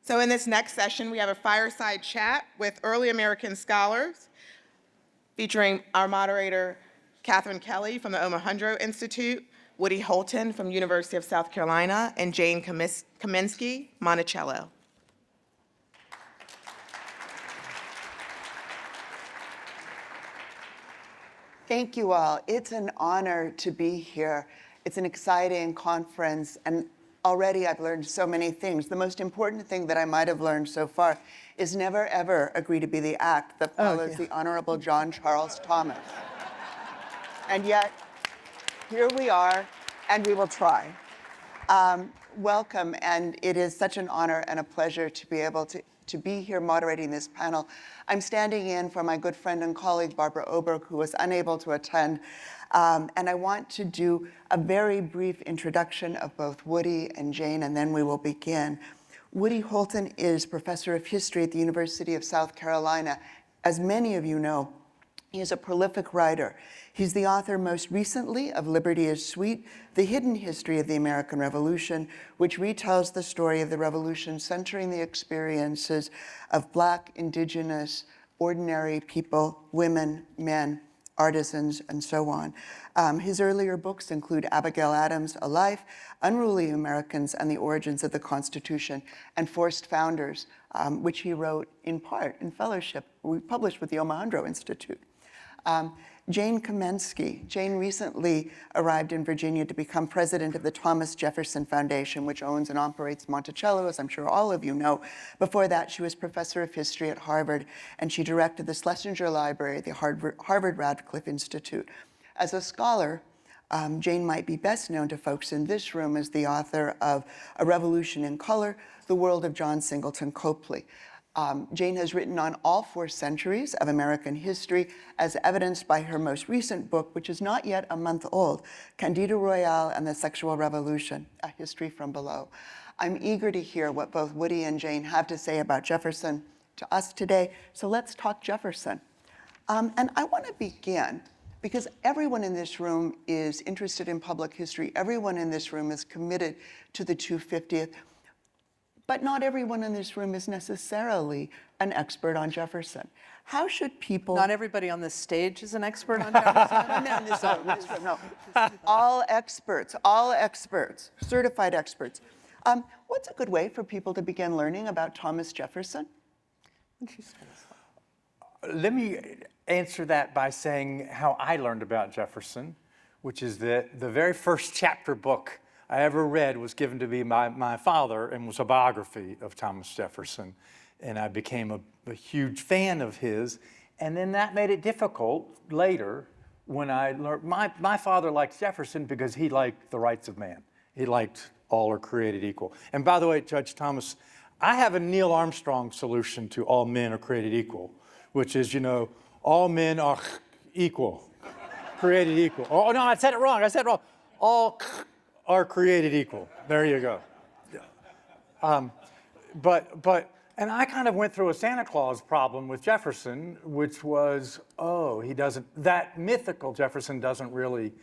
So in this next session, we have a fireside chat with early American scholars featuring our moderator, Catherine Kelly from the Omohundro Institute, Woody Holton from University of South Carolina, and Jane Kamensky, Monticello. Thank you all. It's an honor to be here. It's an exciting conference, and already I've learned so many things. The most important thing that I might have learned so far is never, ever agree to be the act that follows the Honorable John Charles Thomas. And yet, here we are, and we will try. Welcome, and it is such an honor and a pleasure to be able to be here moderating this panel. I'm standing in for my good friend and colleague, Barbara Oberg, who was unable to attend. And I want to do a very brief introduction of both Woody and Jane, and then we will begin. Woody Holton is professor of history at the University of South Carolina. As many of you know, he is a prolific writer. He's the author most recently of Liberty is Sweet, The Hidden History of the American Revolution, which retells the story of the revolution centering the experiences of Black, Indigenous, ordinary people, women, men, artisans, and so on. His earlier books include Abigail Adams' A Life, Unruly Americans and the Origins of the Constitution, and Forced Founders, which he wrote in part in fellowship. We published with the Omohundro Institute. Jane Kamensky. Jane recently arrived in Virginia to become president of the Thomas Jefferson Foundation, which owns and operates Monticello, as I'm sure all of you know. Before that, she was professor of history at Harvard, and she directed the Schlesinger Library at the Harvard Radcliffe Institute. As a scholar, Jane might be best known to folks in this room as the author of A Revolution in Color, The World of John Singleton Copley. Jane has written on all 4 centuries of American history, as evidenced by her most recent book, which is not yet a month old, Candida Royale and the Sexual Revolution, A History from Below. I'm eager to hear what both Woody and Jane have to say about Jefferson to us today, so let's talk Jefferson. And I want to begin because everyone in this room is interested in public history. Everyone in this room is committed to the 250th. But not everyone in this room is necessarily an expert on Jefferson. How should people... Not everybody on this stage is an expert on Jefferson? No. All experts, certified experts. What's a good way for people to begin learning about Thomas Jefferson? Let me answer that by saying how I learned about Jefferson, which is that the very first chapter book I ever read was given to me by my father and was a biography of Thomas Jefferson. And I became a huge fan of his. And then that made it difficult later when I learned, my father liked Jefferson because he liked the rights of man. He liked all are created equal. And by the way, Judge Thomas, I have a Neil Armstrong solution to all men are created equal, which is, all men are equal, created equal. Oh, no, I said it wrong. All are created equal. There you go. And I kind of went through a Santa Claus problem with Jefferson, which was, that mythical Jefferson doesn't really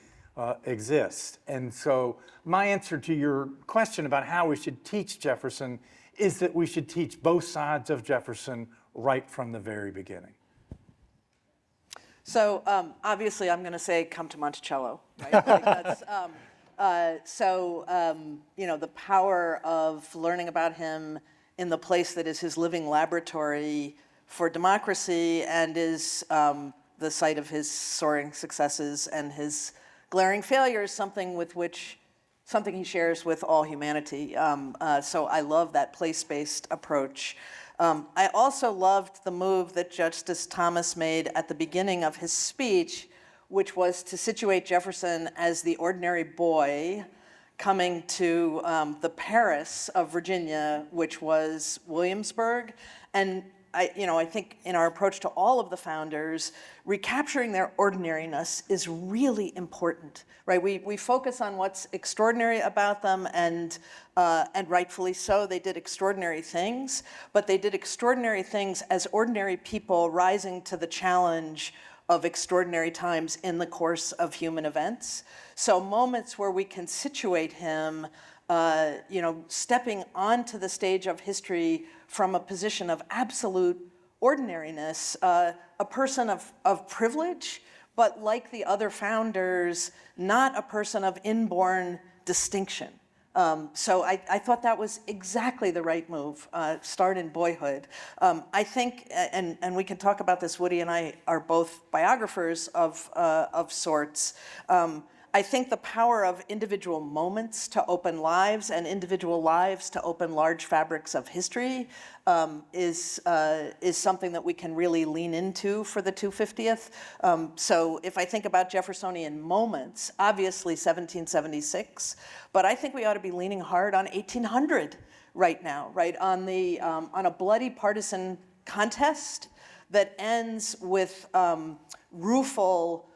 exist. And so my answer to your question about how we should teach Jefferson is that we should teach both sides of Jefferson right from the very beginning. So obviously I'm going to say come to Monticello, right? Like that's, the power of learning about him in the place that is his living laboratory for democracy and is the site of his soaring successes and his glaring failures, something he shares with all humanity. So I love that place-based approach. I also loved the move that Justice Thomas made at the beginning of his speech, which was to situate Jefferson as the ordinary boy coming to the Paris of Virginia, which was Williamsburg. And I think in our approach to all of the founders, recapturing their ordinariness is really important, right? We focus on what's extraordinary about them, and rightfully so. They did extraordinary things, but they did extraordinary things as ordinary people rising to the challenge of extraordinary times in the course of human events. So moments where we can situate him, stepping onto the stage of history from a position of absolute ordinariness, a person of privilege, but like the other founders, not a person of inborn distinction. So I thought that was exactly the right move, start in boyhood. I think, and we can talk about this, Woody and I are both biographers of sorts. I think the power of individual moments to open lives and individual lives to open large fabrics of history is something that we can really lean into for the 250th. So if I think about Jeffersonian moments, obviously 1776, but I think we ought to be leaning hard on 1800 right now, right? On a bloody partisan contest that ends with rueful,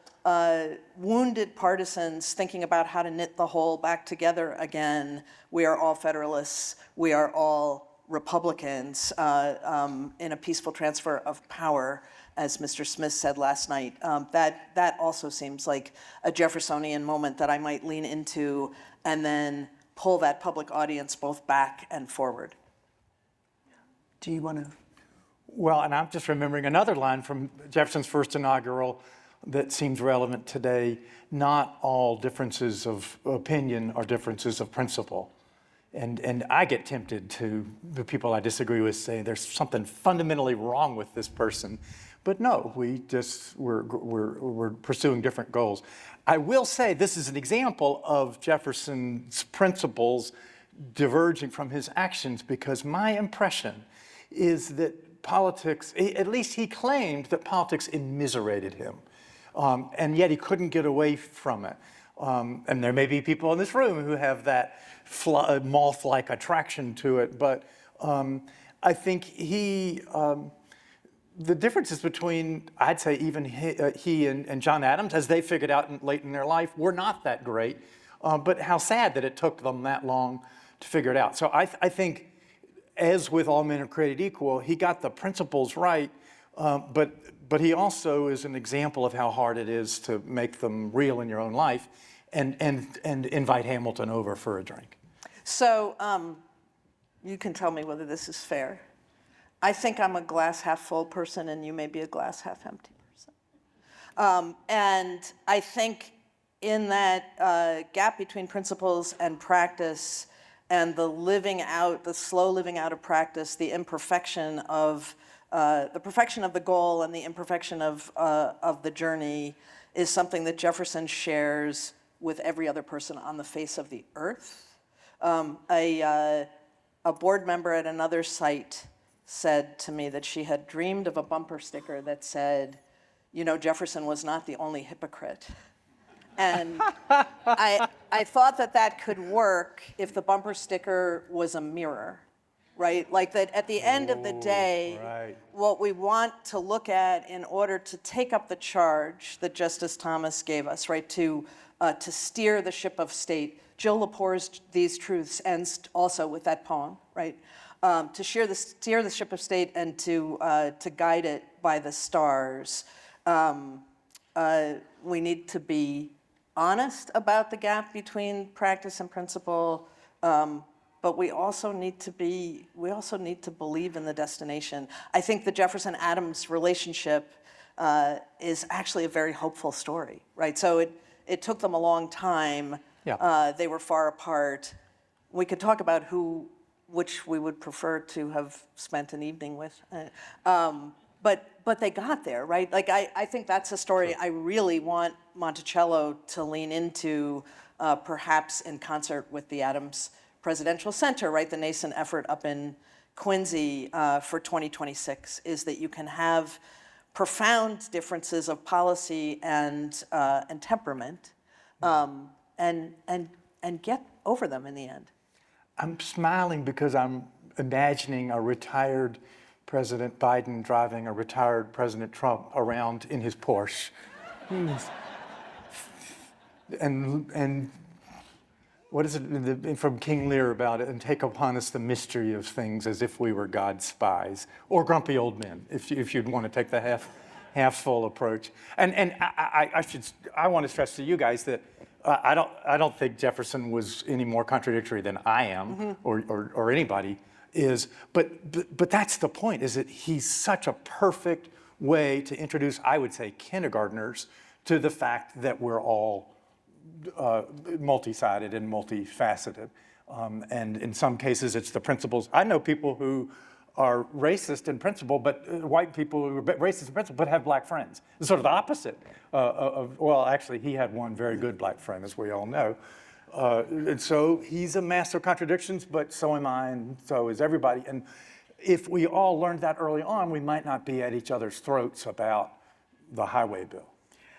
wounded partisans thinking about how to knit the whole back together again. We are all Federalists. We are all Republicans in a peaceful transfer of power, as Mr. Smith said last night. That also seems like a Jeffersonian moment that I might lean into and then pull that public audience both back and forward. Do you want to? Well, and I'm just remembering another line from Jefferson's first inaugural that seems relevant today. Not all differences of opinion are differences of principle. And I get tempted to, the people I disagree with say there's something fundamentally wrong with this person. But no, we're pursuing different goals. I will say this is an example of Jefferson's principles diverging from his actions, because my impression is that politics, at least he claimed that politics immiserated him. And yet he couldn't get away from it. And there may be people in this room who have that moth-like attraction to it, but I think the differences between, I'd say even he and John Adams, as they figured out late in their life, were not that great, but how sad that it took them that long to figure it out. So I think, as with all men are created equal, he got the principles right, but he also is an example of how hard it is to make them real in your own life and invite Hamilton over for a drink. So You can tell me whether this is fair. I think I'm a glass half full person and you may be a glass half empty person. And I think in that gap between principles and practice and the slow living out of practice, the imperfection of the perfection of the goal and the imperfection of the journey is something that Jefferson shares with every other person on the face of the earth. A board member at another site said to me that she had dreamed of a bumper sticker that said, Jefferson was not the only hypocrite. And I thought that could work if the bumper sticker was a mirror. Right? Like that at the end of the day, right. What we want to look at in order to take up the charge that Justice Thomas gave us, right, to steer the ship of state. Jill Lepore's These Truths ends also with that poem, right? To steer the ship of state and to guide it by the stars. We need to be honest about the gap between practice and principle. But we also need to believe in the destination. I think the Jefferson-Adams relationship is actually a very hopeful story, right? So it took them a long time. Yeah. They were far apart. We could talk about which we would prefer to have spent an evening with. But they got there, right? Like I think that's a story I really want Monticello to lean into, perhaps in concert with the Adams Presidential Center, right? The nascent effort up in Quincy for 2026 is that you can have profound differences of policy and temperament, and get over them in the end. I'm smiling because I'm imagining a retired President Biden driving a retired President Trump around in his Porsche. And what is it from King Lear about it? And take upon us the mystery of things as if we were God's spies, or grumpy old men, if you'd want to take the half full approach. And I want to stress to you guys that I don't think Jefferson was any more contradictory than I am or anybody is. But that's the point, is that he's such a perfect way to introduce, I would say, kindergartners to the fact that we're all multi-sided and multifaceted. And in some cases, it's the principles. I know people who are racist in principle, but white people who are racist in principle, but have black friends. It's sort of the opposite well, actually, he had one very good black friend, as we all know. And so he's a master of contradictions, but so am I, and so is everybody. And if we all learned that early on, we might not be at each other's throats about the highway bill.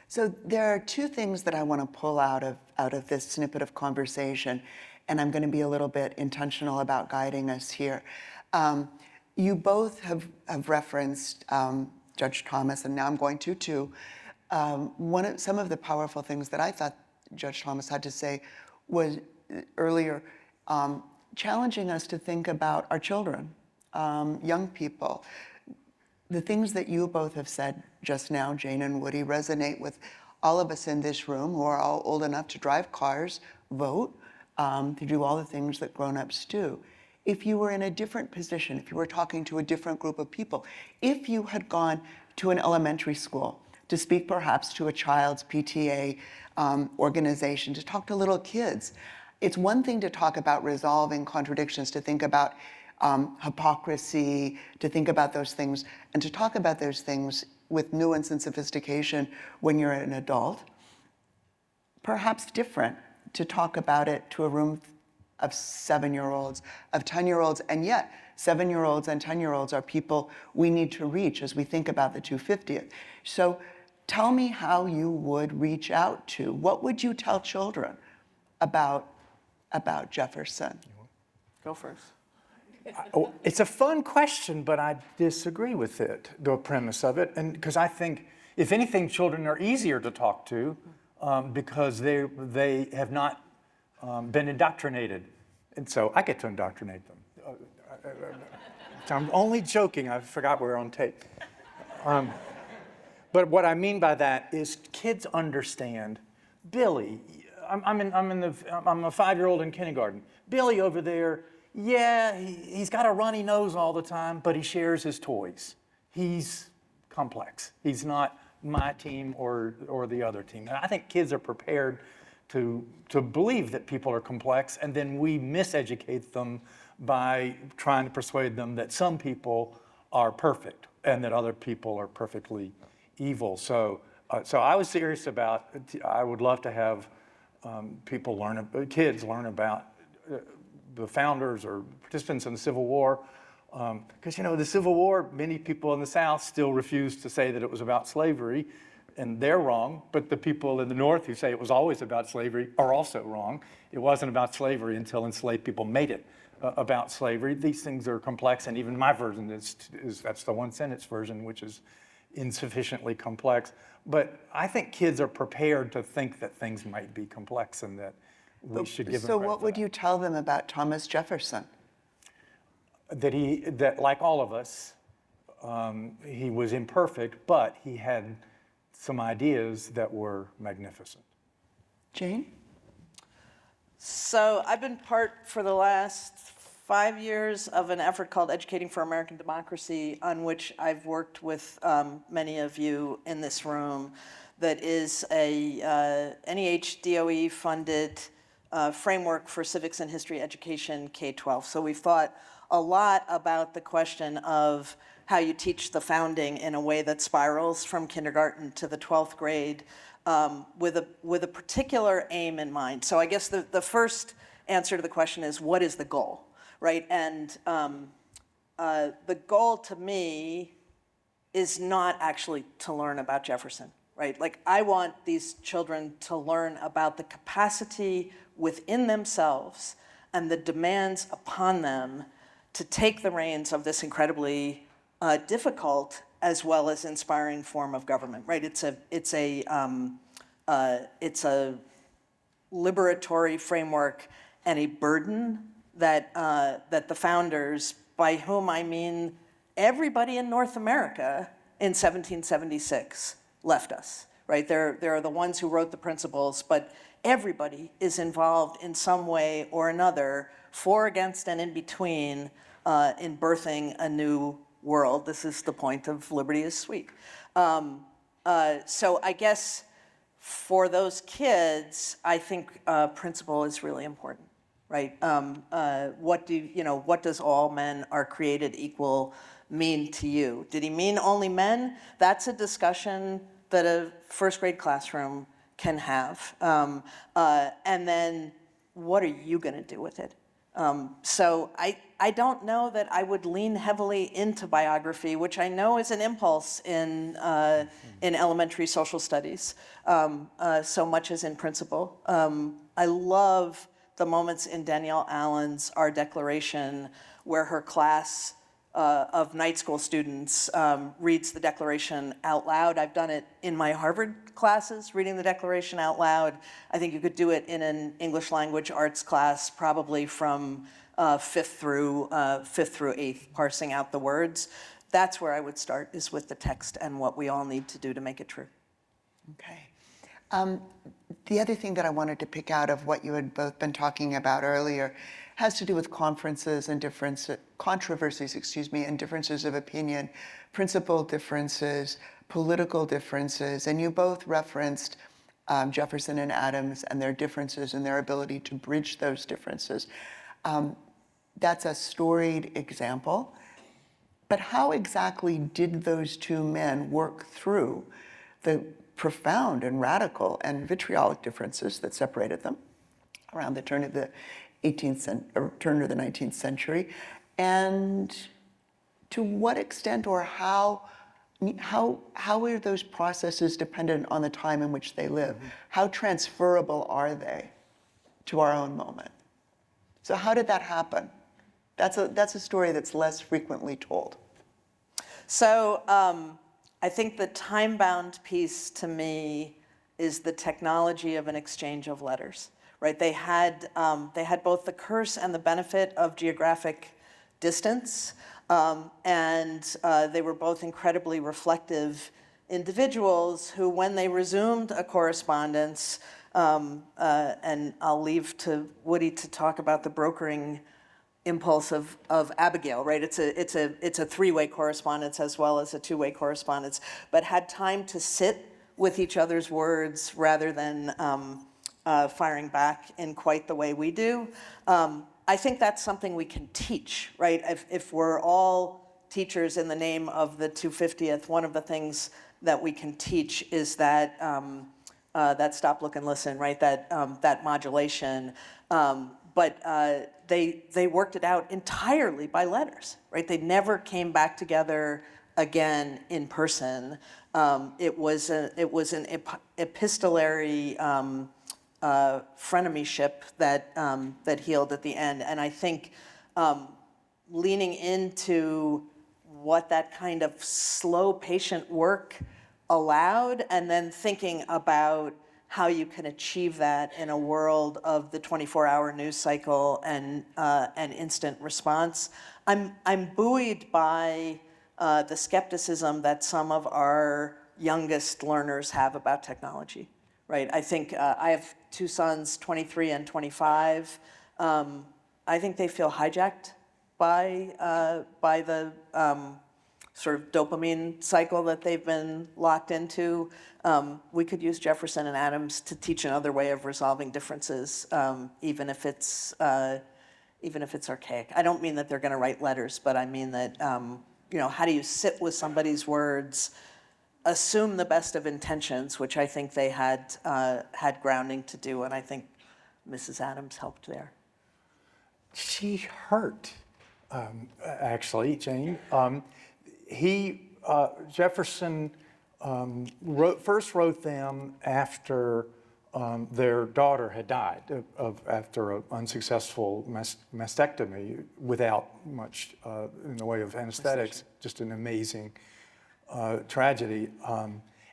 So there are two things that I want to pull out of this snippet of conversation, and I'm going to be a little bit intentional about guiding us here. You both have referenced Judge Thomas, and now I'm going to too. Some of the powerful things that I thought Judge Thomas had to say was earlier, challenging us to think about our children, young people. The things that you both have said just now, Jane and Woody, resonate with all of us in this room who are all old enough to drive cars, vote, to do all the things that grown-ups do. If you were in a different position, if you were talking to a different group of people, if you had gone to an elementary school to speak perhaps to a child's PTA organization, to talk to little kids, it's one thing to talk about resolving contradictions, to think about hypocrisy, to think about those things, and to talk about those things with nuance and sophistication when you're an adult. Perhaps different to talk about it to a room of 7-year-olds, of 10-year-olds, and yet 7-year-olds and 10-year-olds are people we need to reach as we think about the 250th. So tell me how you would reach out to, what would you tell children about Jefferson? Go first. It's a fun question, but I disagree with it, the premise of it. And because I think, if anything, children are easier to talk to because they have not been indoctrinated. And so I get to indoctrinate them. I'm only joking. I forgot we're on tape. But what I mean by that is kids understand. Billy, I'm a 5-year-old in kindergarten. Billy over there, yeah, he's got a runny nose all the time, but he shares his toys. He's complex. He's not my team or the other team. And I think kids are prepared to believe that people are complex, and then we miseducate them by trying to persuade them that some people are perfect and that other people are perfectly evil. So I was serious about, I would love to have kids learn about the founders or participants in the Civil War. Because, the Civil War, many people in the South still refuse to say that it was about slavery, and they're wrong. But the people in the North who say it was always about slavery are also wrong. It wasn't about slavery until enslaved people made it about slavery. These things are complex, and even my version that's the one-sentence version, which is insufficiently complex. But I think kids are prepared to think that things might be complex and that we should give them So credit what for would that. you tell them about Thomas Jefferson? That like all of us, he was imperfect, but he had some ideas that were magnificent. Jane? So I've been part for the last 5 years of an effort called Educating for American Democracy, on which I've worked with many of you in this room, that is a NEH DOE funded framework for civics and history education K-12. So we've thought a lot about the question of how you teach the founding in a way that spirals from kindergarten to the 12th grade with a particular aim in mind. So I guess the first answer to the question is, what is the goal, right? And the goal to me is not actually to learn about Jefferson, right? Like, I want these children to learn about the capacity within themselves and the demands upon them to take the reins of this incredibly difficult as well as inspiring form of government, right? It's a liberatory framework and a burden that the founders, by whom I mean everybody in North America, in 1776 left us, right? There are the ones who wrote the principles, but everybody is involved in some way or another, for, against, and in between, in birthing a new world. This is the point of liberty is sweet. So I guess for those kids, I think principle is really important, right? What does all men are created equal mean to you? Did he mean only men? That's a discussion that a first grade classroom can have. And then what are you going to do with it? So I don't know that I would lean heavily into biography, which I know is an impulse in elementary social studies, so much as in principle. I love the moments in Danielle Allen's Our Declaration where her class of night school students reads the Declaration out loud. I've done it in my Harvard classes, reading the Declaration out loud. I think you could do it in an English language arts class, probably from fifth through eighth, parsing out the words. That's where I would start, is with the text and what we all need to do to make it true. Okay. The other thing that I wanted to pick out of what you had both been talking about earlier has to do with controversies, and differences of opinion, principle differences, political differences, and you both referenced Jefferson and Adams and their differences and their ability to bridge those differences. That's a storied example, but how exactly did those two men work through the profound and radical and vitriolic differences that separated them around the turn of the 19th century, and to what extent or how are those processes dependent on the time in which they live? Mm-hmm. How transferable are they to our own moment? So how did that happen? That's a story that's less frequently told. So I think the time-bound piece to me is the technology of an exchange of letters, right? They had both the curse and the benefit of geographic distance, and they were both incredibly reflective individuals who, when they resumed a correspondence, and I'll leave to Woody to talk about the brokering impulse of Abigail, right? It's a three-way correspondence as well as a two-way correspondence, but had time to sit with each other's words rather than firing back in quite the way we do. I think that's something we can teach, right? If we're all teachers in the name of the 250th, one of the things that we can teach is that that stop, look, and listen, right? That modulation. But they worked it out entirely by letters, right? They never came back together again in person. It was an epistolary frenemyship that healed at the end. And I think leaning into what that kind of slow, patient work allowed, and then thinking about how you can achieve that in a world of the 24-hour news cycle and instant response. I'm buoyed by the skepticism that some of our youngest learners have about technology, right? I think I have two sons, 23 and 25. I think they feel hijacked by the sort of dopamine cycle that they've been locked into. We could use Jefferson and Adams to teach another way of resolving differences, even if it's archaic. I don't mean that they're going to write letters, but I mean that how do you sit with somebody's words, assume the best of intentions, which I think they had grounding to do, and I think Mrs. Adams helped there. She hurt, actually, Jane. Jefferson first wrote them after their daughter had died after an unsuccessful mastectomy without much in the way of anesthetics, just an amazing tragedy.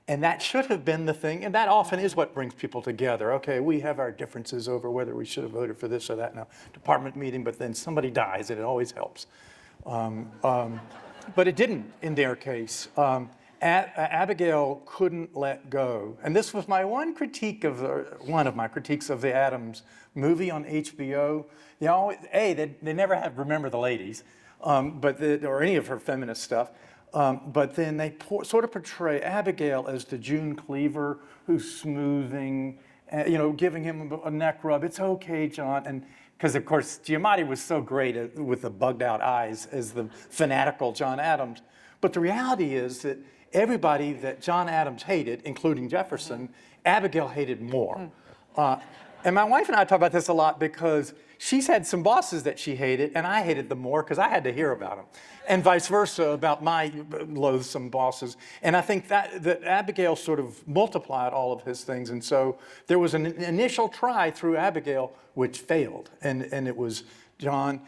And that should have been the thing, and that often is what brings people together. Okay, we have our differences over whether we should have voted for this or that in a department meeting, but then somebody dies, and it always helps. But it didn't in their case. Abigail couldn't let go. And this was my one of my critiques of the Addams movie on HBO. They never have Remember the Ladies, or any of her feminist stuff. But then they sort of portray Abigail as the June Cleaver who's smoothing, giving him a neck rub. It's okay, John. And because, of course, Giamatti was so great with the bugged out eyes as the fanatical John Adams. But the reality is that everybody that John Adams hated, including Jefferson, Abigail hated more. And my wife and I talk about this a lot because she's had some bosses that she hated, and I hated them more because I had to hear about them, and vice versa about my loathsome bosses. And I think that Abigail sort of multiplied all of his things, and so there was an initial try through Abigail which failed, and it was John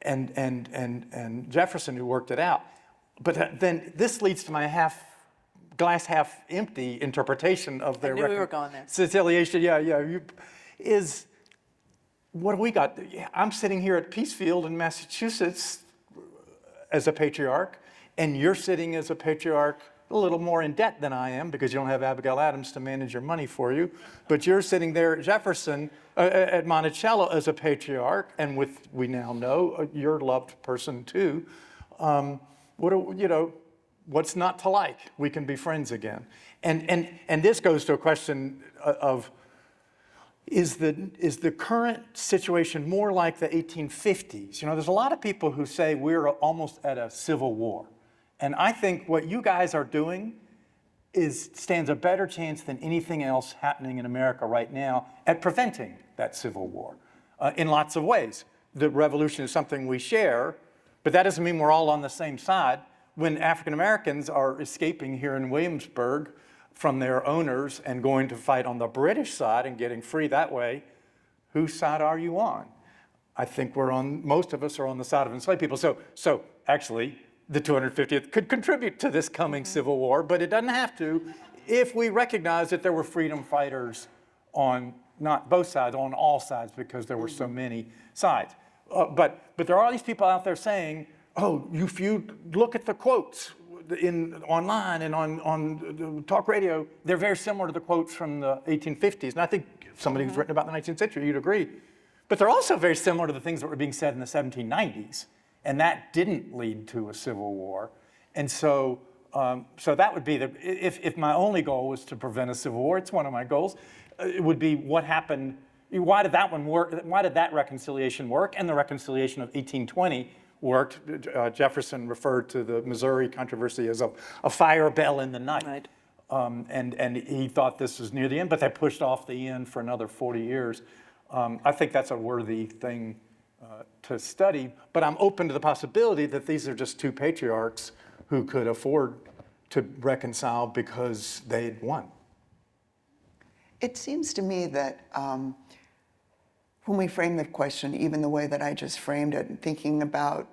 and Jefferson who worked it out. But then this leads to my glass half empty interpretation of their I knew we were going there. reconciliation. What do we got? I'm sitting here at Peacefield in Massachusetts as a patriarch, and you're sitting as a patriarch a little more in debt than I am because you don't have Abigail Adams to manage your money for you. But you're sitting there at Jefferson, at Monticello as a patriarch, and we now know you're a loved person too. What's not to like? We can be friends again. And this goes to a question of, is the current situation more like the 1850s? There's a lot of people who say we're almost at a civil war. And I think what you guys are doing stands a better chance than anything else happening in America right now at preventing that civil war in lots of ways. The revolution is something we share, but that doesn't mean we're all on the same side. When African Americans are escaping here in Williamsburg from their owners and going to fight on the British side and getting free that way, whose side are you on? I think most of us are on the side of enslaved people. So actually, the 250th could contribute to this coming Civil War, but it doesn't have to if we recognize that there were freedom fighters on not both sides, on all sides, because there were so many sides. But there are all these people out there saying, oh, if you look at the quotes online and on talk radio, they're very similar to the quotes from the 1850s. And I think somebody who's written about the 19th century, you'd agree. But they're also very similar to the things that were being said in the 1790s. And that didn't lead to a civil war. And so that would be if my only goal was to prevent a civil war, it's one of my goals, it would be what happened, why did that one work, why did that reconciliation work, and the reconciliation of 1820 worked. Jefferson referred to the Missouri controversy as a fire bell in the night. Right. And he thought this was near the end, but they pushed off the end for another 40 years. I think that's a worthy thing to study, but I'm open to the possibility that these are just two patriarchs who could afford to reconcile because they'd won. It seems to me that when we frame the question, even the way that I just framed it, thinking about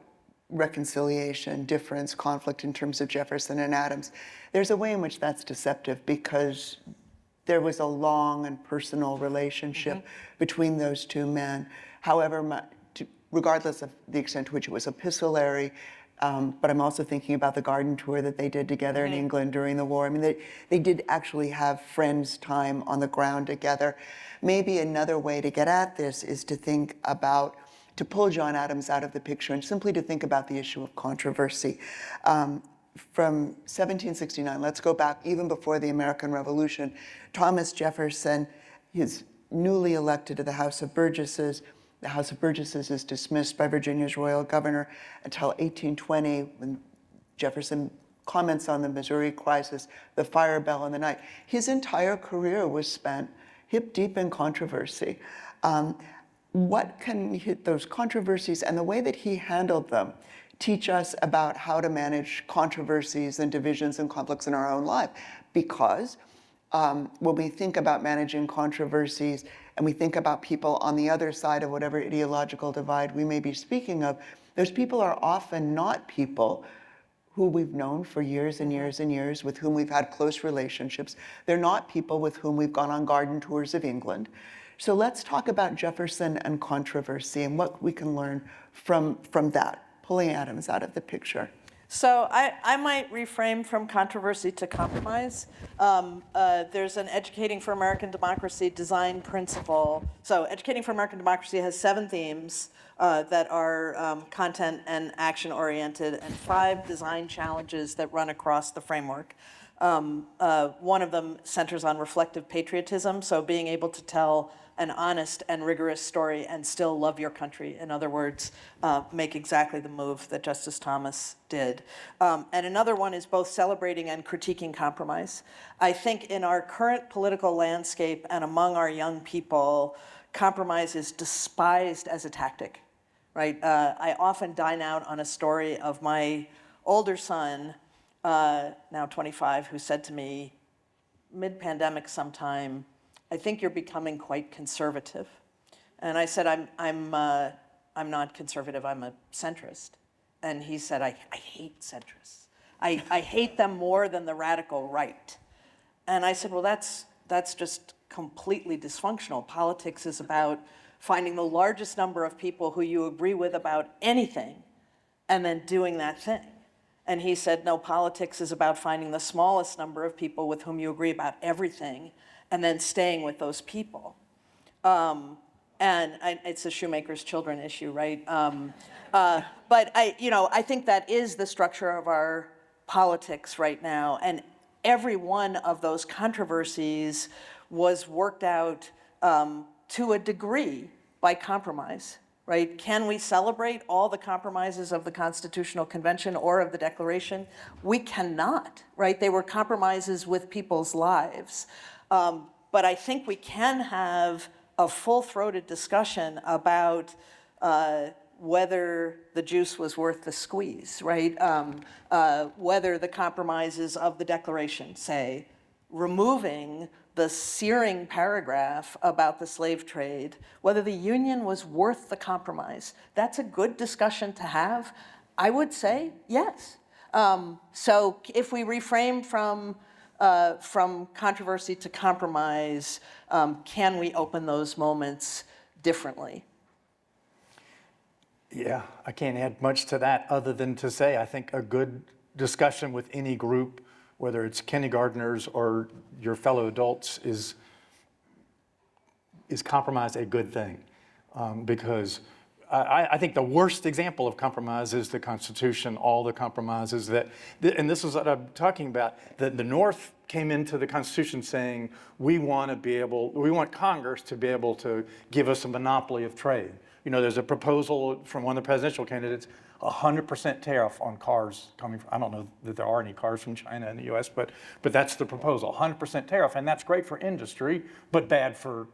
reconciliation, difference, conflict in terms of Jefferson and Adams, there's a way in which that's deceptive because there was a long and personal relationship between those two men. However, regardless of the extent to which it was epistolary, but I'm also thinking about the garden tour that they did together in England during the war. I mean, they did actually have friends' time on the ground together. Maybe another way to get at this is to think about, to pull John Adams out of the picture and simply to think about the issue of controversy. From 1769, let's go back even before the American Revolution, Thomas Jefferson is newly elected to the House of Burgesses. The House of Burgesses is dismissed by Virginia's royal governor until 1820, when Jefferson comments on the Missouri crisis, the fire bell in the night. His entire career was spent hip deep in controversy. What can those controversies and the way that he handled them teach us about how to manage controversies and divisions and conflicts in our own life? Because when we think about managing controversies and we think about people on the other side of whatever ideological divide we may be speaking of, those people are often not people who we've known for years and years and years, with whom we've had close relationships. They're not people with whom we've gone on garden tours of England. So let's talk about Jefferson and controversy and what we can learn from that, pulling Adams out of the picture. So I might reframe from controversy to compromise. There's an Educating for American Democracy design principle. So Educating for American Democracy has 7 themes that are content and action oriented, and 5 design challenges that run across the framework. One of them centers on reflective patriotism, so being able to tell an honest and rigorous story and still love your country. In other words, make exactly the move that Justice Thomas did. And another one is both celebrating and critiquing compromise. I think in our current political landscape and among our young people, compromise is despised as a tactic, right? I often dine out on a story of my older son, now 25, who said to me, mid-pandemic sometime, I think you're becoming quite conservative. And I said, I'm not conservative, I'm a centrist. And he said, I hate centrists. I hate them more than the radical right. And I said, well, that's just completely dysfunctional. Politics is about finding the largest number of people who you agree with about anything and then doing that thing. And he said, no, politics is about finding the smallest number of people with whom you agree about everything and then staying with those people. It's a shoemaker's children issue, right? But I think that is the structure of our politics right now. And every one of those controversies was worked out to a degree by compromise, right? Can we celebrate all the compromises of the Constitutional Convention or of the Declaration? We cannot, right? They were compromises with people's lives. But I think we can have a full-throated discussion about whether the juice was worth the squeeze, right? Whether the compromises of the Declaration, say, removing the searing paragraph about the slave trade, whether the Union was worth the compromise. That's a good discussion to have. I would say yes. So if we reframe from controversy to compromise, can we open those moments differently? Yeah, I can't add much to that other than to say I think a good discussion with any group, whether it's kindergartners or your fellow adults, is compromise a good thing? Because I think the worst example of compromise is the Constitution, all the compromises and this is what I'm talking about, that the North came into the Constitution saying, we want Congress to be able to give us a monopoly of trade. There's a proposal from one of the presidential candidates, 100% tariff on cars coming from, I don't know that there are any cars from China in the US, but that's the proposal, 100% tariff, and that's great for industry, but bad for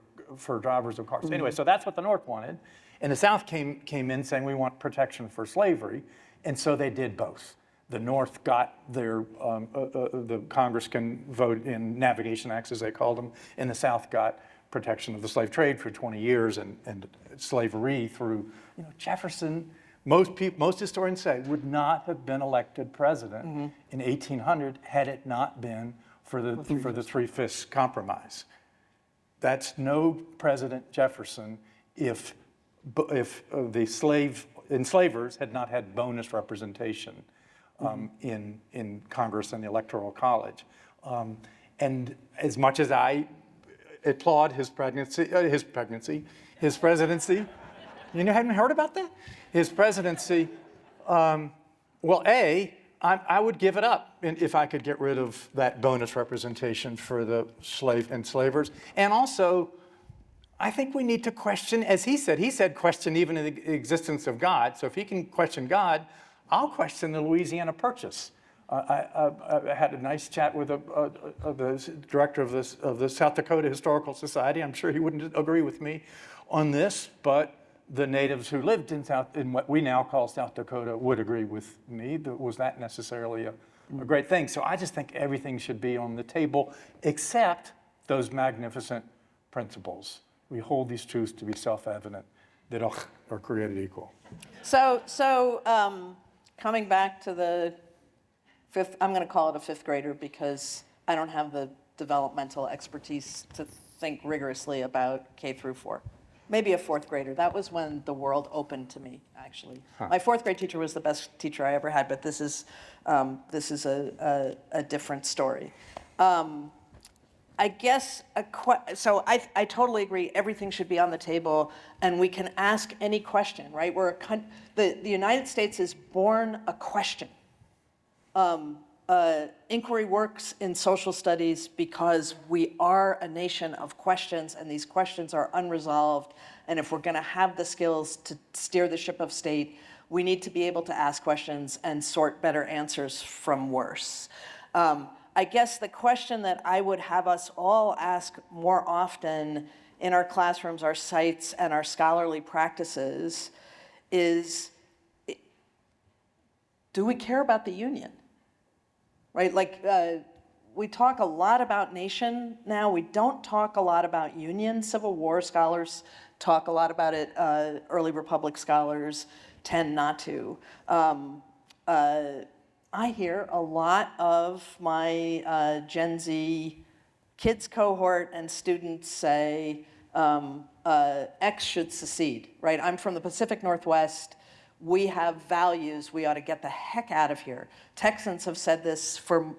drivers of cars. Mm-hmm. Anyway, so that's what the North wanted. And the South came in saying we want protection for slavery, and so they did both. The North got their, the Congress can vote in navigation acts, as they called them, and the South got protection of the slave trade for 20 years and slavery through, Jefferson, most historians say, would not have been elected president mm-hmm. in 1800 had it not been for the 3/5 compromise. That's no President Jefferson if the enslavers had not had bonus representation in Congress and the Electoral College. And as much as I applaud his presidency, you haven't heard about that? His presidency, I would give it up if I could get rid of that bonus representation for the enslavers. And also, I think we need to question, as he said question even the existence of God. So if he can question God, I'll question the Louisiana Purchase. I had a nice chat with the director of the South Dakota Historical Society. I'm sure he wouldn't agree with me on this, but the natives who lived in what we now call South Dakota would agree with me. Was that necessarily a great thing? So I just think everything should be on the table except those magnificent principles. We hold these truths to be self-evident, that all are created equal. So coming back to the fifth, I'm going to call it a fifth grader because I don't have the developmental expertise to think rigorously about K through 4. Maybe a fourth grader. That was when the world opened to me, actually. My fourth grade teacher was the best teacher I ever had, but this is a different story. I guess, so I totally agree, everything should be on the table, and we can ask any question, right? The United States is born a question. Inquiry works in social studies because we are a nation of questions, and these questions are unresolved, and if we're gonna have the skills to steer the ship of state, we need to be able to ask questions and sort better answers from worse. I guess the question that I would have us all ask more often in our classrooms, our sites, and our scholarly practices is, do we care about the Union? Right, like we talk a lot about nation now, we don't talk a lot about Union. Civil War scholars talk a lot about it, early Republic scholars tend not to. I hear a lot of my Gen Z kids cohort and students say X should secede, right? I'm from the Pacific Northwest. We have values. We ought to get the heck out of here. Texans have said this for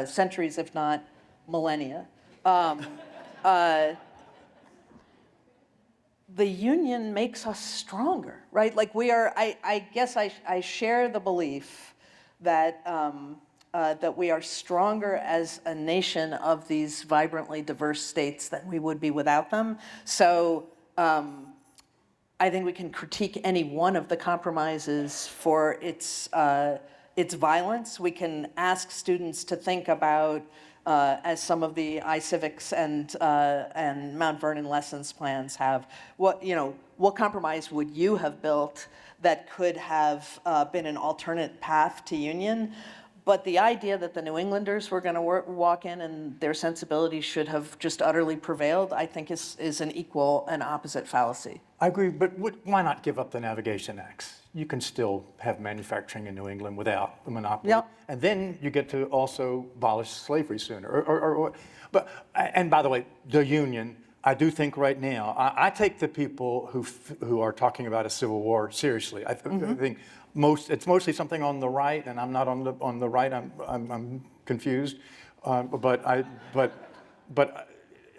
centuries, if not millennia. The Union makes us stronger, right? Like we are, I guess I share the belief that, that we are stronger as a nation of these vibrantly diverse states than we would be without them. So I think we can critique any one of the compromises for its violence. We can ask students to think about, as some of the iCivics and Mount Vernon lessons plans have, what compromise would you have built that could have been an alternate path to union? But the idea that the New Englanders were going to walk in and their sensibilities should have just utterly prevailed, I think is an equal and opposite fallacy. I agree, but why not give up the Navigation Acts? You can still have manufacturing in New England without the monopoly. Yep. And then you get to also abolish slavery sooner. And by the way, the Union, I do think right now, I take the people who are talking about a civil war seriously. I think it's mostly something on the right, and I'm not on the right. I'm confused,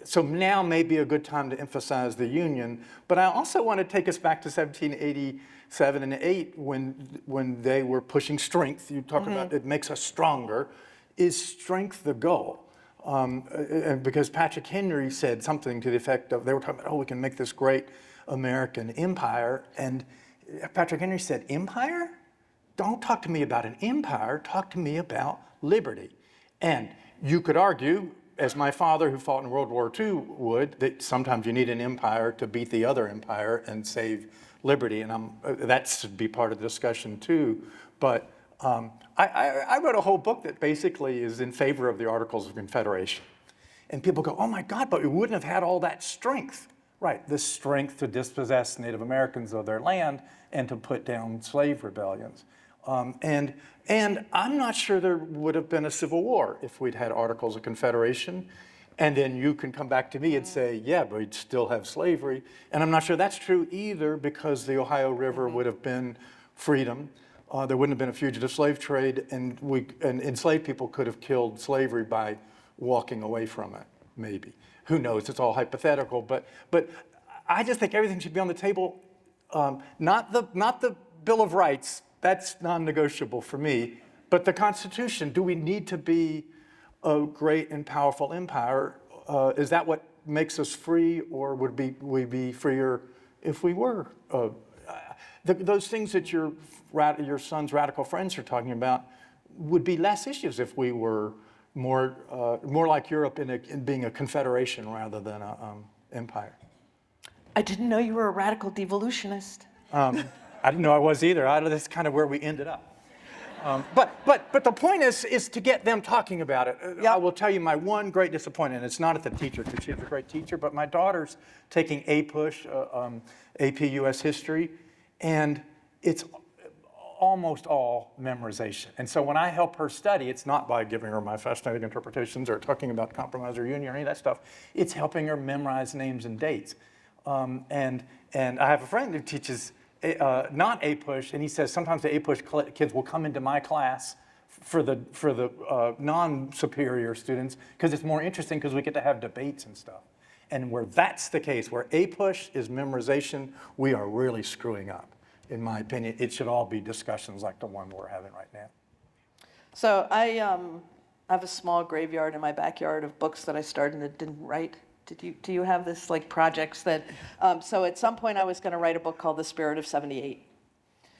so now may be a good time to emphasize the Union. But I also want to take us back to 1787 and 8 when they were pushing strength. You talk about it makes us stronger. Is strength the goal? And because Patrick Henry said something to the effect of, they were talking about, oh, we can make this great American empire. And Patrick Henry said, empire? Don't talk to me about an empire, talk to me about liberty. And you could argue, as my father who fought in World War II would, that sometimes you need an empire to beat the other empire and save liberty. And that should be part of the discussion too. But I wrote a whole book that basically is in favor of the Articles of Confederation. And people go, oh my God, but we wouldn't have had all that strength. Right, the strength to dispossess Native Americans of their land and to put down slave rebellions. And I'm not sure there would have been a civil war if we'd had Articles of Confederation. And then you can come back to me and say, yeah, but we'd still have slavery. And I'm not sure that's true either, because the Ohio River would have been freedom. There wouldn't have been a fugitive slave trade, and enslaved people could have killed slavery by walking away from it, maybe. Who knows? It's all hypothetical, but I just think everything should be on the table. Not the Bill of Rights. That's non-negotiable for me. But the Constitution. Do we need to be a great and powerful empire? Is that what makes us free, or would we be freer if we were? Those things that your son's radical friends are talking about would be less issues if we were more like Europe in being a confederation rather than an empire. I didn't know you were a radical devolutionist. I didn't know I was either. That's kind of where we ended up. But the point is to get them talking about it. Yep. I will tell you my one great disappointment. It's not at the teacher, because she's a great teacher, but my daughter's taking APUSH, AP US History, and it's almost all memorization. And so when I help her study, it's not by giving her my fascinating interpretations or talking about compromise or union or any of that stuff. It's helping her memorize names and dates. And I have a friend who teaches not A-push, and he says sometimes the A-push kids will come into my class for the non-superior students because it's more interesting because we get to have debates and stuff. And where that's the case, where A-push is memorization, we are really screwing up. In my opinion, it should all be discussions like the one we're having right now. So I have a small graveyard in my backyard of books that I started and didn't write. Do you have this like projects that? So at some point I was going to write a book called The Spirit of '78,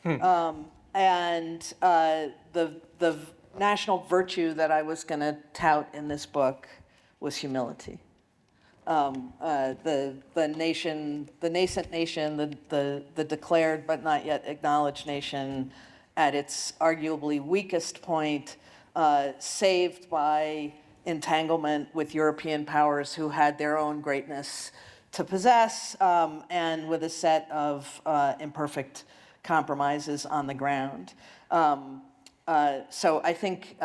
and the national virtue that I was going to tout in this book was humility. The nation, the nascent nation, the declared but not yet acknowledged nation, at its arguably weakest point, saved by entanglement with European powers who had their own greatness to possess, and with a set of imperfect compromises on the ground. So I think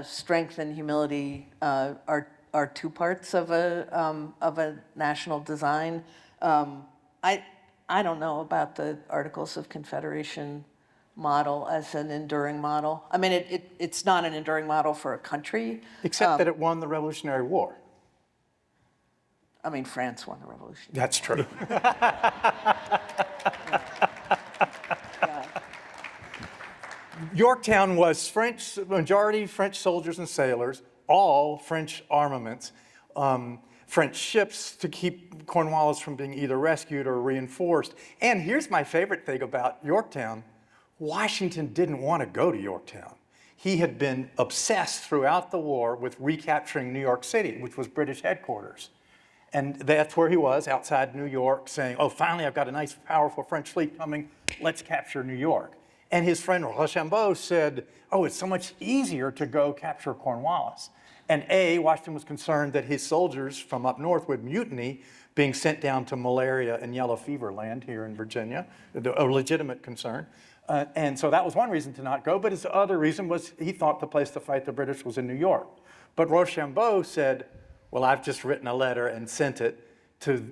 strength and humility are two parts of a national design. I don't know about the Articles of Confederation model as an enduring model. I mean, it's not an enduring model for a country. Except that it won the Revolutionary War. I mean, France won the revolution. That's true. Yorktown was French, majority French soldiers and sailors, all French armaments, French ships to keep Cornwallis from being either rescued or reinforced. And here's my favorite thing about Yorktown. Washington didn't want to go to Yorktown. He had been obsessed throughout the war with recapturing New York City, which was British headquarters. And that's where he was, outside New York, saying, oh, finally, I've got a nice, powerful French fleet coming. Let's capture New York. And his friend Rochambeau said, oh, it's so much easier to go capture Cornwallis. And Washington was concerned that his soldiers from up north would mutiny, being sent down to malaria and yellow fever land here in Virginia, a legitimate concern. And so that was one reason to not go, but his other reason was he thought the place to fight the British was in New York. But Rochambeau said, well, I've just written a letter and sent it to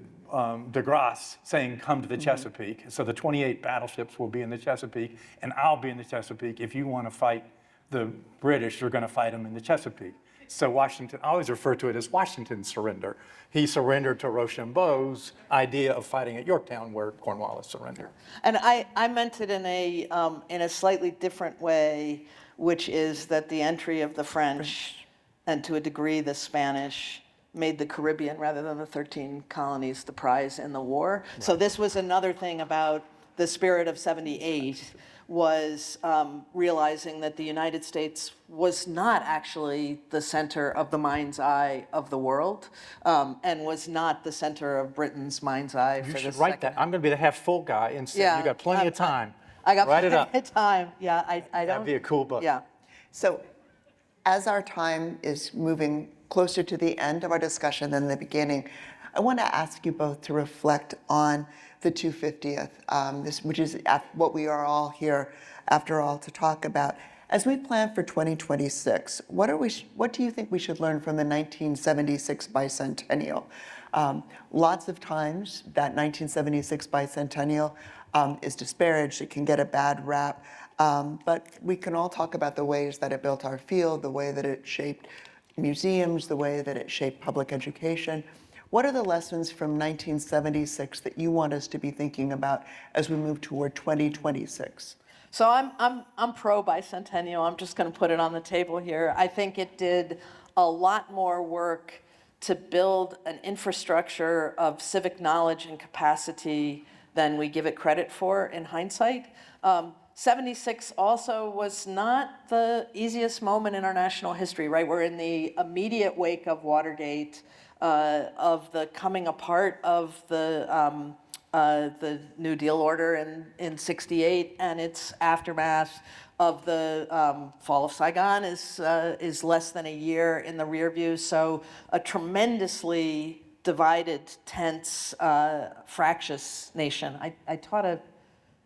de Grasse saying, come to the Chesapeake. So the 28 battleships will be in the Chesapeake, and I'll be in the Chesapeake. If you want to fight the British, you're going to fight them in the Chesapeake. So Washington, I always refer to it as Washington's surrender. He surrendered to Rochambeau's idea of fighting at Yorktown, where Cornwallis surrendered. And I meant it in a slightly different way, which is that the entry of the French, and to a degree the Spanish, made the Caribbean, rather than the 13 colonies, the prize in the war. Right. So this was another thing about the spirit of '78, was realizing that the United States was not actually the center of the mind's eye of the world, and was not the center of Britain's mind's eye. You should write that. I'm going to be the half-full guy, and yeah, you got plenty of time. I got write plenty of time. Yeah, I don't. That'd be a cool book. Yeah. So as our time is moving closer to the end of our discussion than the beginning, I want to ask you both to reflect on the 250th, which is what we are all here, after all, to talk about. As we plan for 2026, what do you think we should learn from the 1976 bicentennial? Lots of times that 1976 bicentennial is disparaged. It can get a bad rap, but we can all talk about the ways that it built our field, the way that it shaped museums, the way that it shaped public education. What are the lessons from 1976 that you want us to be thinking about as we move toward 2026? So I'm pro bicentennial. I'm just going to put it on the table here. I think it did a lot more work to build an infrastructure of civic knowledge and capacity than we give it credit for in hindsight. 76 also was not the easiest moment in our national history, right? We're in the immediate wake of Watergate, of the coming apart of the New Deal order in '68, and its aftermath of the fall of Saigon is less than a year in the rear view. So a tremendously divided, tense, fractious nation. I taught a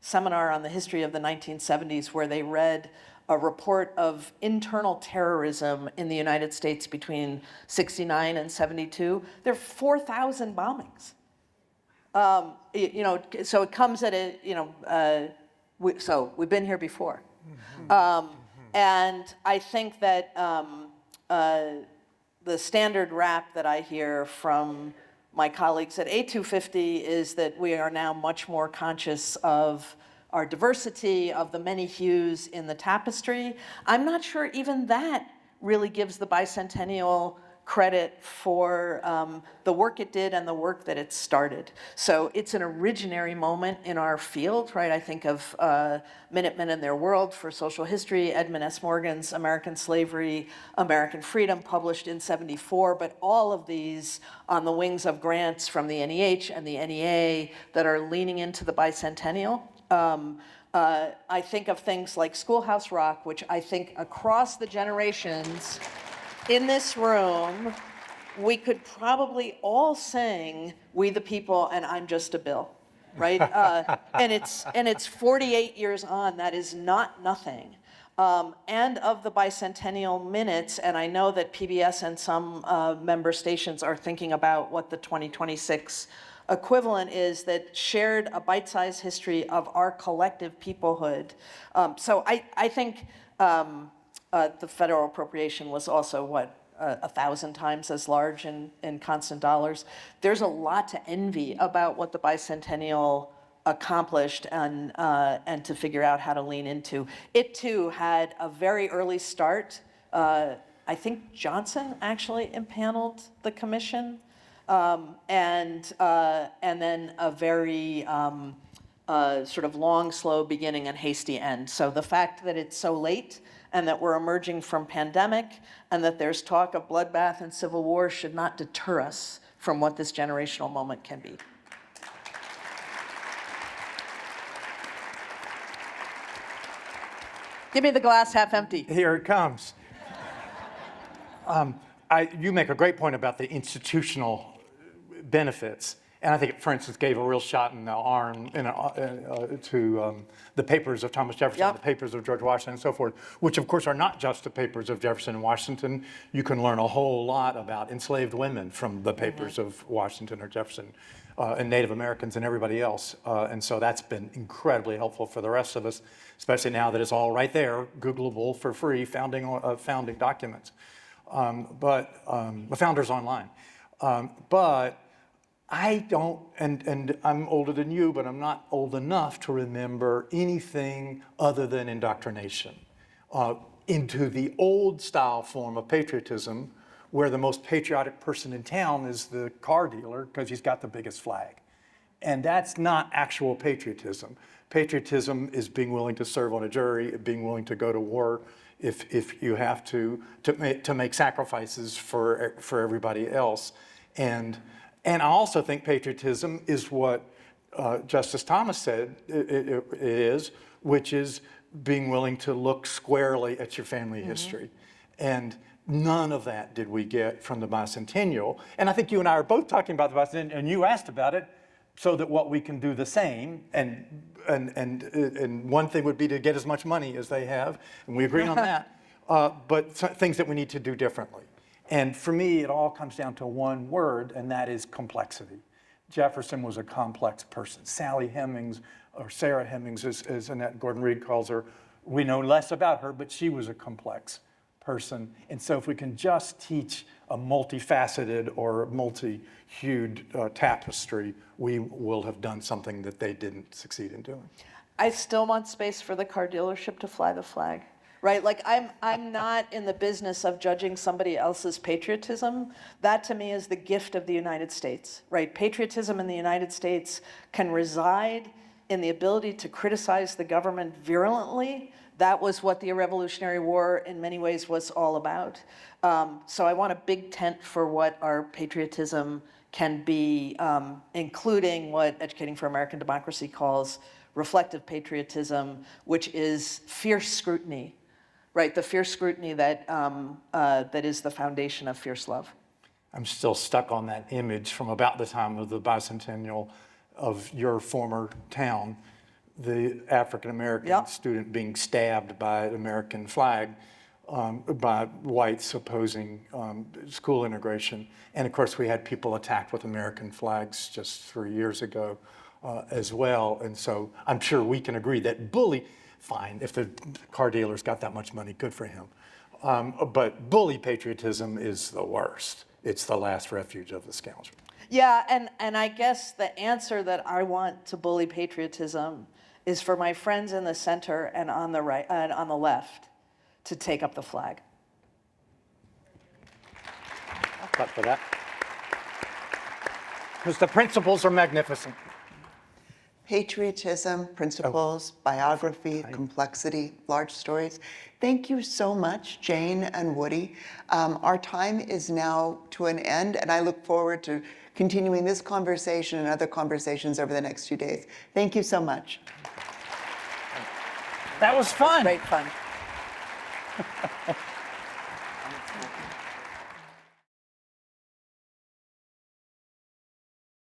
seminar on the history of the 1970s where they read a report of internal terrorism in the United States between '69 and '72. There are 4,000 bombings. So it comes at a, so we've been here before. And I think that the standard rap that I hear from my colleagues at A250 is that we are now much more conscious of our diversity, of the many hues in the tapestry. I'm not sure even that really gives the bicentennial credit for the work it did and the work that it started. So it's an originary moment in our field, right? I think of Minutemen and Their World for social history, Edmund S. Morgan's American Slavery, American Freedom, published in '74, but all of these on the wings of grants from the NEH and the NEA that are leaning into the bicentennial. I think of things like Schoolhouse Rock, which I think across the generations in this room, we could probably all sing "We the People" and "I'm Just a Bill," right? And it's 48 years on. That is not nothing. And of the bicentennial minutes, and I know that PBS and some member stations are thinking about what the 2026 equivalent is, that shared a bite-sized history of our collective peoplehood. So I think the federal appropriation was also, 1,000 times as large in constant dollars. There's a lot to envy about what the bicentennial accomplished and to figure out how to lean into. It too had a very early start. I think Johnson actually impaneled the commission, and then a very sort of long, slow beginning and hasty end. So the fact that it's so late and that we're emerging from pandemic and that there's talk of bloodbath and civil war should not deter us from what this generational moment can be. Give me the glass half empty. Here it comes. You make a great point about the institutional benefits. And I think it, for instance, gave a real shot in the arm to the papers of Thomas Jefferson, Yep. the papers of George Washington, and so forth, which of course are not just the papers of Jefferson and Washington. You can learn a whole lot about enslaved women from the papers of Washington or Jefferson, and Native Americans and everybody else. And so that's been incredibly helpful for the rest of us, especially now that it's all right there, Googleable for free, founding documents, the founders online. But I don't, and I'm older than you, but I'm not old enough to remember anything other than indoctrination into the old style form of patriotism, where the most patriotic person in town is the car dealer because he's got the biggest flag. And that's not actual patriotism. Patriotism is being willing to serve on a jury, being willing to go to war if you have to make sacrifices for everybody else. And I also think patriotism is what Justice Thomas said it is, which is being willing to look squarely at your family history. And none of that did we get from the bicentennial. And I think you and I are both talking about the bicentennial, and you asked about it, so that what we can do the same, and one thing would be to get as much money as they have, and we agree on that, but things that we need to do differently. And for me, it all comes down to one word, and that is complexity. Jefferson was a complex person. Sally Hemings, or Sarah Hemings, as Annette Gordon-Reed calls her, we know less about her, but she was a complex person. And so if we can just teach a multifaceted or multi-hued tapestry, we will have done something that they didn't succeed in doing. I still want space for the car dealership to fly the flag. Right, like I'm not in the business of judging somebody else's patriotism. That to me is the gift of the United States, right? Patriotism in the United States can reside in the ability to criticize the government virulently. That was what the Revolutionary War in many ways was all about. So I want a big tent for what our patriotism can be, including what Educating for American Democracy calls reflective patriotism, which is fierce scrutiny. Right, the fierce scrutiny that is the foundation of fierce love. I'm still stuck on that image from about the time of the bicentennial of your former town, the African-American student being stabbed by an American flag by whites opposing school integration. And of course, we had people attacked with American flags just 3 years ago as well. And so I'm sure we can agree that bully, fine, if the car dealer's got that much money, good for him. But bully patriotism is the worst. It's the last refuge of the scoundrel. Yeah, and I guess the answer that I want to bully patriotism is for my friends in the center and on the right and on the left to take up the flag. I'll clap for that. Because the principles are magnificent. Patriotism, principles, biography, complexity, large stories. Thank you so much, Jane and Woody. Our time is now to an end, and I look forward to continuing this conversation and other conversations over the next few days. Thank you so much. That was fun. Great fun.